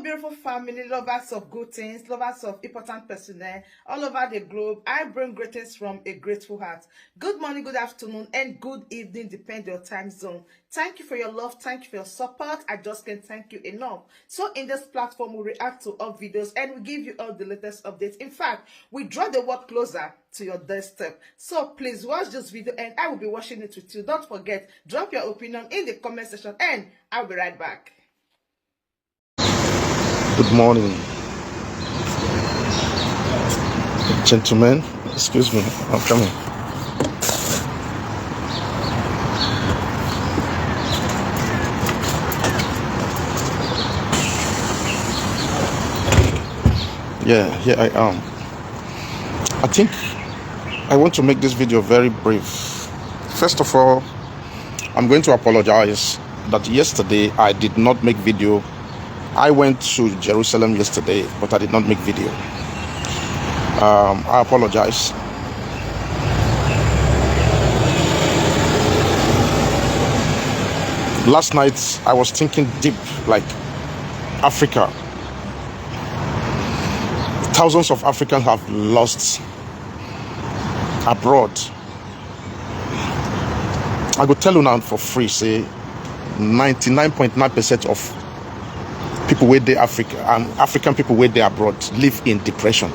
Hello, beautiful family, lovers of good things, lovers of important personnel all over the globe. I bring greetings from a grateful heart. Good morning, good afternoon, and good evening, depending on your time zone. Thank you for your love. Thank you for your support. I just can't thank you enough. So in this platform, we react to all videos and we give you all the latest updates. In fact, we draw the world closer to your doorstep. So please watch this video and I will be watching it with you. Don't forget, drop your opinion in the comment section and I'll be right back. Good morning, gentlemen. Excuse me, I'm coming. Yeah, here I am. I think I want to make this video very brief. First of all, I'm going to apologize that yesterday I did not make video. I went to Jerusalem yesterday, but I did not make video. I apologize. Last night, I was thinking deep, like Africa. Thousands of Africans have lost abroad. I go tell you now for free, say 99.9% of people where they Africa and African people where they abroad live in depression.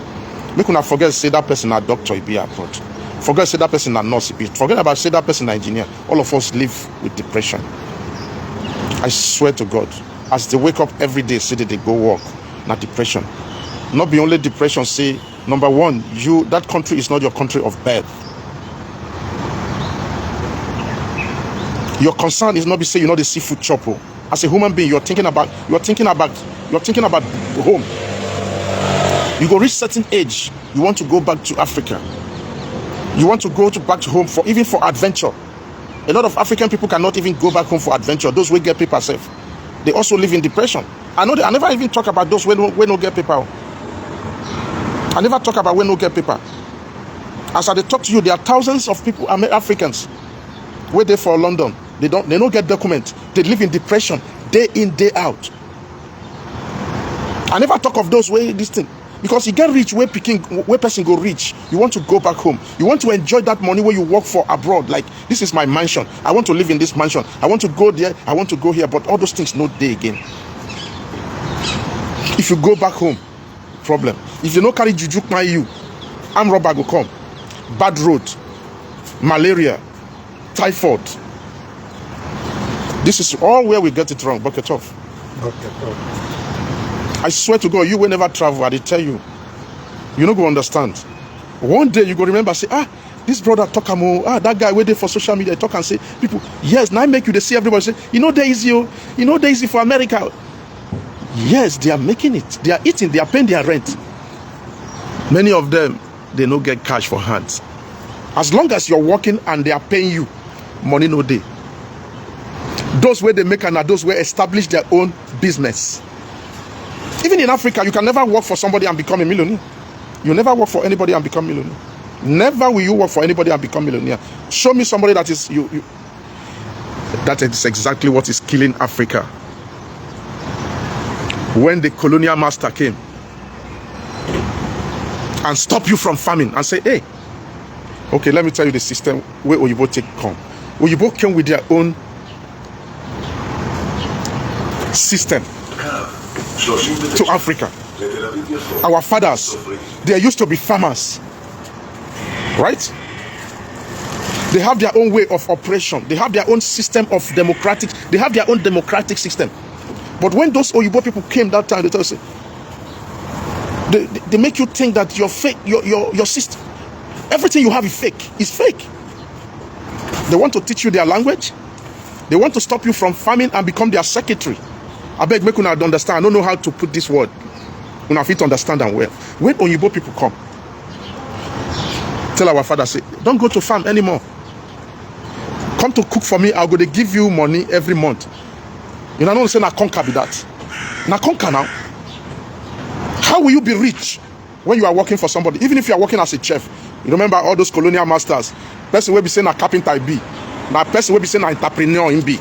Make una forget say that person a doctor be abroad. Forget say that person a nurse be. Forget about say that person an engineer. All of us live with depression. I swear to God, as they wake up every day, say that they go work, not depression. Not be only depression. Say number one, that country is not your country of birth. Your concern is not be say you know the seafood chopper. As a human being, you're thinking about home. You go reach certain age, you want to go back to Africa. You want to go back to home for adventure. A lot of African people cannot even go back home for adventure. Those who get paper safe, they also live in depression. I never even talk about those who no get paper. I never talk about when no get paper. As I talk to you, there are thousands of people, Africans, where they for London. They don't get documents. They live in depression day in, day out. I never talk of those way this thing. Because you get rich where person go rich. You want to go back home. You want to enjoy that money where you work for abroad. Like, this is my mansion. I want to live in this mansion. I want to go there. I want to go here. But all those things no day again. If you go back home, problem. If you no carry juju by you, armed robber go come. Bad road, malaria, typhoid. This is all where we get it wrong. Bucket off. I swear to God, you will never travel. I tell you, you don't go understand. One day you go remember, say, this brother talk that guy waiting for social media talk and say, people, yes, now make you they see everybody say, they easy for America. Yes, they are making it. They are eating. They are paying their rent. Many of them, they don't get cash for hands. As long as you're working and they are paying you, money no day. Those where they make and those where establish their own business. Even in Africa, you can never work for somebody and become a millionaire. You never work for anybody and become a millionaire. Never will you work for anybody and become a millionaire. Show me somebody that is you. That is exactly what is killing Africa. When the colonial master came and stop you from farming and say, hey, okay, let me tell you the system where Oyibo take come. Oyibo came with their own system to Africa. Our fathers, they used to be farmers, right? They have their own way of operation. They have their own system of democratic. They have their own democratic system. But when those Oyibo people came that time, they tell us, they make you think that you're fake. Your system, everything you have is fake. It's fake. They want to teach you their language. They want to stop you from farming and become their secretary. I beg, make una understand. I don't know how to put this word. Una fit understand them well. When Oyibo people come, tell our father, say, don't go to farm anymore. Come to cook for me. I'll go to give you money every month. You know, I don't say na conquer be that. Na conquer now. How will you be rich when you are working for somebody? Even if you are working as a chef. You remember all those colonial masters. Person will be saying a carpenter be. Now person will be saying an entrepreneur in be.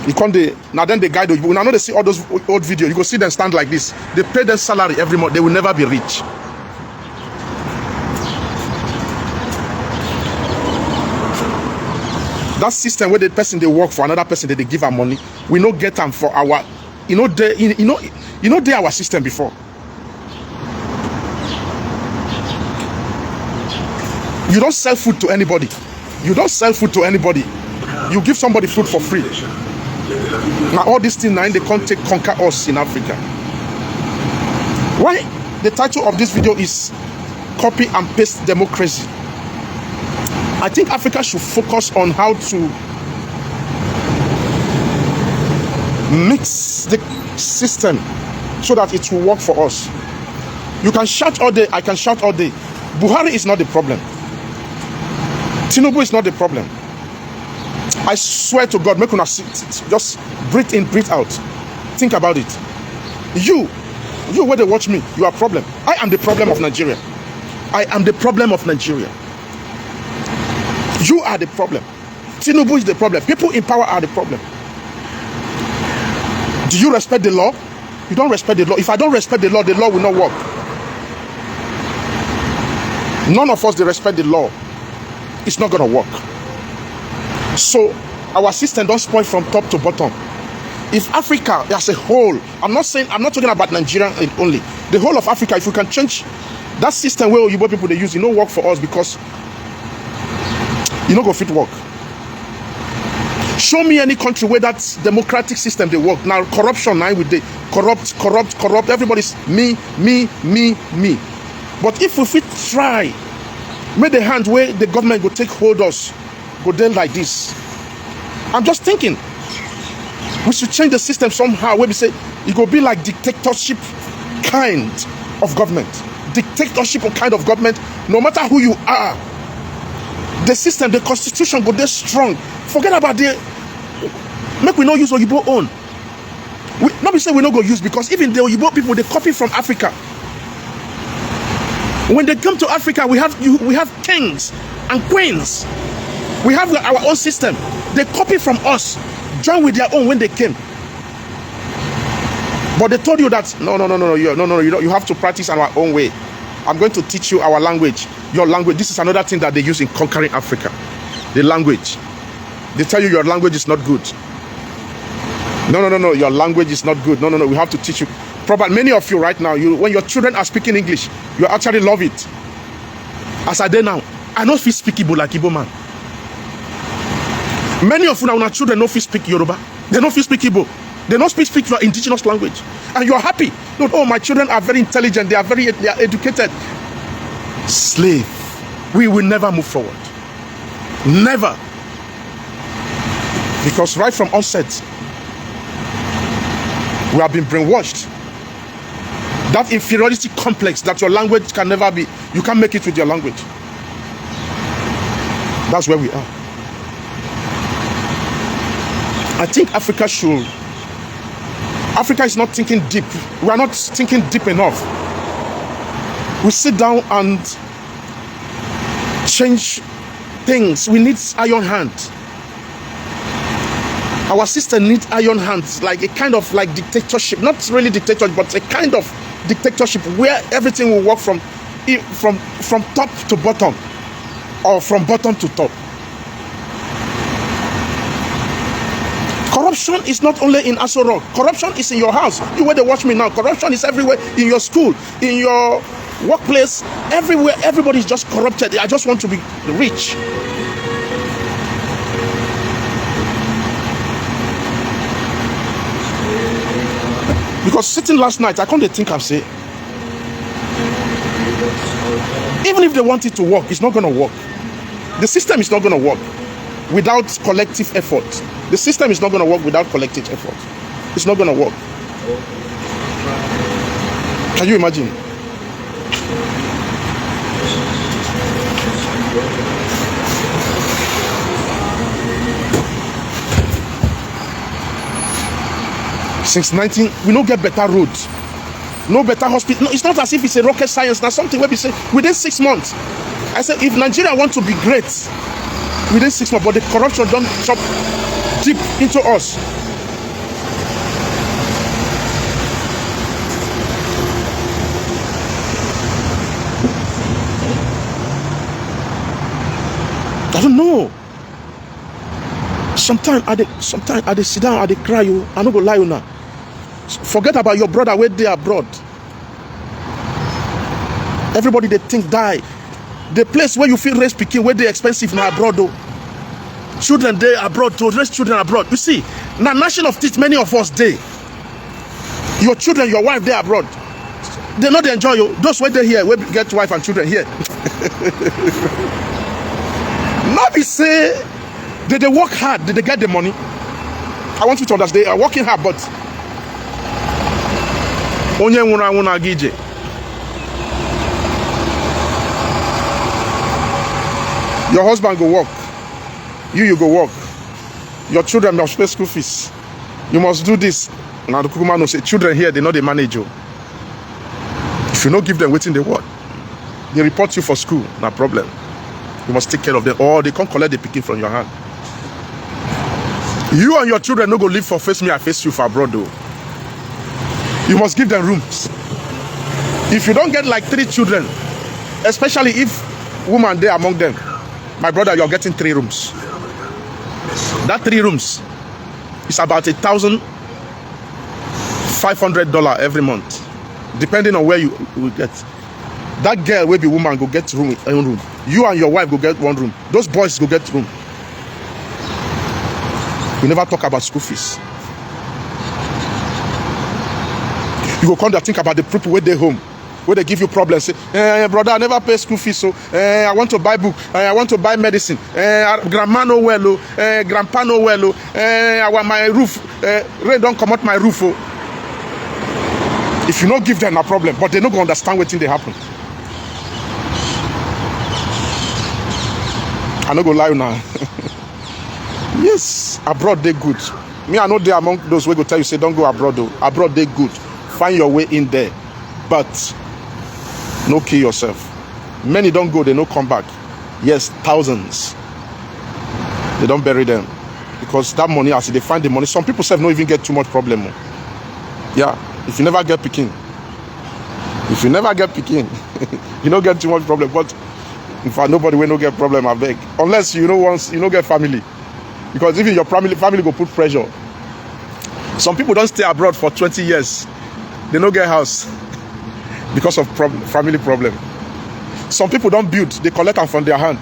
You can't now then they guide you. When I know they see all those old videos, you go see them stand like this. They pay their salary every month. They will never be rich. That system where the person they work for another person that they give her money, we no get them for our, they our system before. You don't sell food to anybody. You don't sell food to anybody. You give somebody food for free. Now all these things now they can't conquer us in Africa. Why? The title of this video is Copy and Paste Democracy. I think Africa should focus on how to mix the system so that it will work for us. You can shout all day, I can shout all day. Buhari is not the problem. Tinubu is not the problem. I swear to God, make una sit, just breathe in, breathe out. Think about it. You where they watch me, you are a problem. I am the problem of Nigeria. I am the problem of Nigeria. You are the problem. Tinubu is the problem. People in power are the problem. Do you respect the law? You don't respect the law. If I don't respect the law will not work. None of us, they respect the law. It's not going to work. So our system don't spoil from top to bottom. If Africa as a whole, I'm not talking about Nigeria only. The whole of Africa, if we can change that system where Yoruba people they use, it don't work for us because you don't go fit work. Show me any country where that democratic system they work. Now corruption now with the corrupt. Everybody's me. But if we fit try, make the hand where the government go take hold us, go down like this. I'm just thinking we should change the system somehow where we say it go be like dictatorship kind of government. Dictatorship kind of government, no matter who you are. The system, the constitution go there strong. Forget about the make we not use Oyibo own. Not be say we not go use because even the Oyibo people they copy from Africa. When they come to Africa, we have kings and queens. We have our own system. They copy from us, join with their own when they came. But they told you that no, you have to practice our own way. I'm going to teach you our language, your language. This is another thing that they use in conquering Africa. The language. They tell you your language is not good. No, your language is not good. No, we have to teach you. Probably many of you right now, when your children are speaking English, you actually love it. As I did now, I don't feel speak Igbo like Igbo man. Many of you now, when our children don't speak Yoruba, they don't speak Igbo. They don't speak your indigenous language. And you are happy. No, oh, my children are very intelligent. They are educated. Slave. We will never move forward. Never. Because right from onset, we have been brainwashed. That inferiority complex that your language can never be, you can't make it with your language. That's where we are. I think Africa is not thinking deep. We are not thinking deep enough. We sit down and change things. We need iron hand. Our system needs iron hands, like a kind of like dictatorship. Not really dictatorship, but a kind of dictatorship where everything will work from top to bottom or from bottom to top. Corruption is not only in Aso Rock. Corruption is in your house. You where they watch me now. Corruption is everywhere. In your school, in your workplace, everywhere. Everybody is just corrupted. I just want to be rich. Because sitting last night, I can't think and say, even if they want it to work, it's not going to work. The system is not going to work without collective effort. The system is not going to work without collective effort. It's not going to work. Can you imagine? Since 19, we don't get better roads, no better hospital. No, it's not as if it's a rocket science. Now something where we say within 6 months. I said if Nigeria wants to be great within 6 months, but the corruption don't chop deep into us. don't know. Sometimes I dey sit down, I dey cry. You, I no go lie you now. Forget about your brother where they abroad. Everybody they think die. The place where you feel raise pikin where they expensive now abroad though. Children they abroad to raise children abroad. You see, now nation of teach many of us they. Your children, your wife they abroad. They not enjoy you. Those where they here, where get wife and children here. Not be say they work hard, they get the money. I want you to understand they are working hard, but onye nwuna gije. Your husband go work. You go work. Your children must pay school fees. You must do this. Now the Kukuma no say children here, they know they manage you. If you don't give them waiting they want, they report you for school, no problem. You must take care of them, or they can't collect the picking from your hand. You and your children no go live for face me, I face you for abroad though. You must give them rooms. If you don't get like 3 children, especially if woman there among them, my brother, you're getting 3 rooms. That 3 rooms is about $1,500 every month, depending on where you will get. That girl will be woman go get room. You and your wife go get 1 room. Those boys go get room. We never talk about school fees. You go come there think about the people where they home, where they give you problems. Say, brother, I never pay school fees, so I want to buy book, I want to buy medicine. Grandma no well, grandpa no well, I want my roof. Rain don't come out my roof. If you don't give them a problem, but they don't go understand what thing they happen. I no go lie now. Yes, abroad they good. Me, I know they among those who go tell you say don't go abroad though. Abroad they good. Find your way in there, but no kill yourself. Many don't go, they no come back. Yes, thousands. They don't bury them because that money, as they find the money, some people say don't even get too much problem. Yeah, if you never get picking, you don't get too much problem. But in fact, nobody will no get problem. I beg, unless you know once you don't get family, because even your family go put pressure. Some people don't stay abroad for 20 years. They don't get house because of family problem. Some people don't build, they collect them from their hand.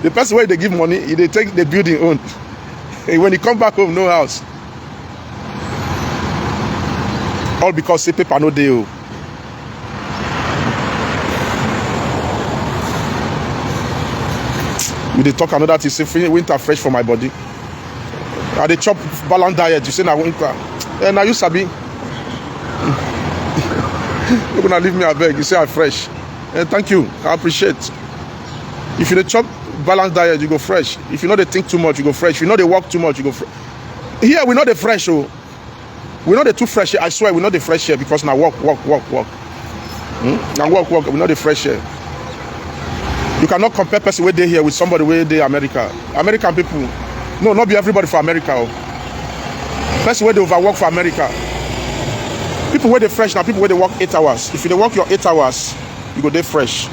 The person where they give money, they take the building own. When he come back home, no house. All because say paper no deal. We dey talk another thing, say winter fresh for my body. I dey chop balanced diet, you say na winter. Now you sabi. You're gonna leave me a beg. You say I'm fresh. Thank you. I appreciate. If you chop balanced diet, you go fresh. If you know they think too much, you go fresh. If you know they walk too much, you go fresh. Here we know the fresh. Oh, we know the too fresh here. I swear we know the fresh here because now walk. Now walk. We know the fresh here. You cannot compare person where they here with somebody where they America. American people, no, not be everybody for America. Oh. Person where they overwork for America. People where they fresh now, people where they work 8 hours. If you work your 8 hours, you go there fresh.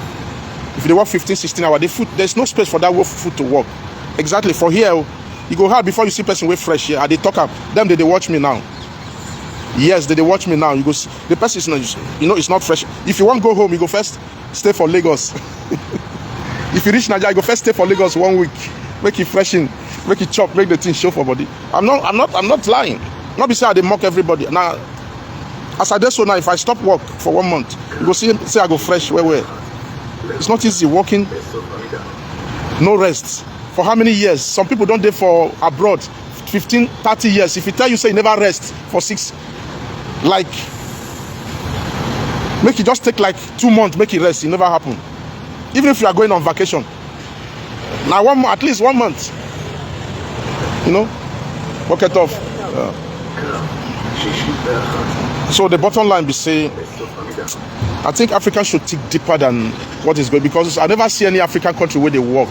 If they work 15, 16 hours, there's no space for that food to work. Exactly. For here, you go hard before you see person way fresh here. They talk up. Them they watch me now. Yes, they watch me now. You go. The person is not. It's not fresh. If you want to go home, you go first stay for Lagos. If you reach Nigeria, you go first stay for Lagos 1 week. Make it freshen, make it chop, make the thing show for body. I'm not lying. Not be say I dey mock everybody. Now, as I do so now, if I stop work for 1 month, you go say I go fresh. Where? It's not easy working. No rest. For how many years? Some people don't do for abroad 15, 30 years. If you tell you say you never rest for 6, like make it just take like 2 months, make it rest. It never happen. Even if you are going on vacation. Now at least 1 month. Work it off. So the bottom line be say, I think Africa should think deeper than what is going, because I never see any African country where they work,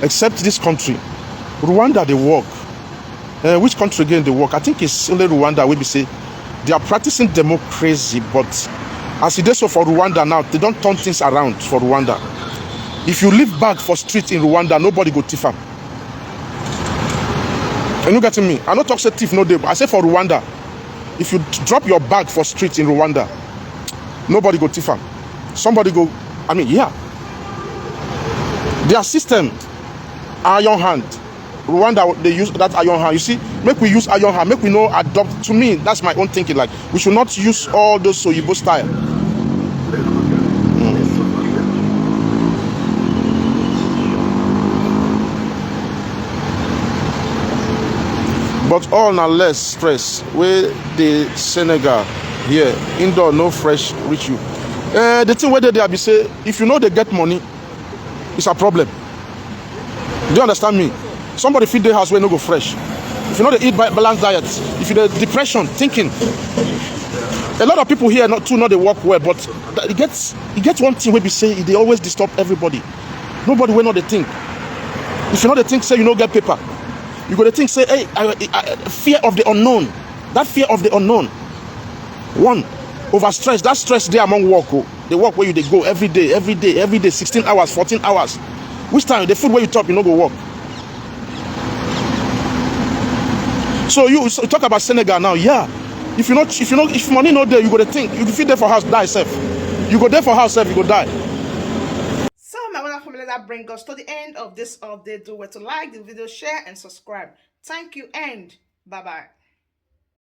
except this country. Rwanda they work. Which country again they work? I think it's only Rwanda where we say they are practicing democracy, but as it is so for Rwanda now, they don't turn things around for Rwanda. If you leave bag for street in Rwanda, nobody go thief am. Are you getting me? I no talk say thief no dey, but I say for Rwanda, if you drop your bag for street in Rwanda, nobody go thief am. Somebody go, I mean, yeah. Their system, iron hand. Rwanda, they use that iron hand. You see, make we use iron hand, make we no adopt. To me, that's my own thinking. Like, we should not use all those Soyibo style. But all na less stress. Where the Senegal here, indoor no fresh reach you. The thing where they be say, if you know they get money, it's a problem. Do you understand me? Somebody feed their house where no go fresh. If you know they eat balanced diet, if you the depression, thinking. A lot of people here not they work well, but it gets one thing where we say they always disturb everybody. Nobody will know they think. If you know they think, say you don't get paper. You got to think, say, hey, fear of the unknown. That fear of the unknown. One, overstress. That stress there among work. Oh. They work where they go every day, 16 hours, 14 hours. Which time? The food where you talk, you no go work. So you talk about Senegal now, yeah. If money not there, you got to think. You feed there for house, die self. You go there for house self, you go die. So my wonderful family, that brings us to the end of this update. Do well to like the video, share, and subscribe. Thank you, and bye-bye.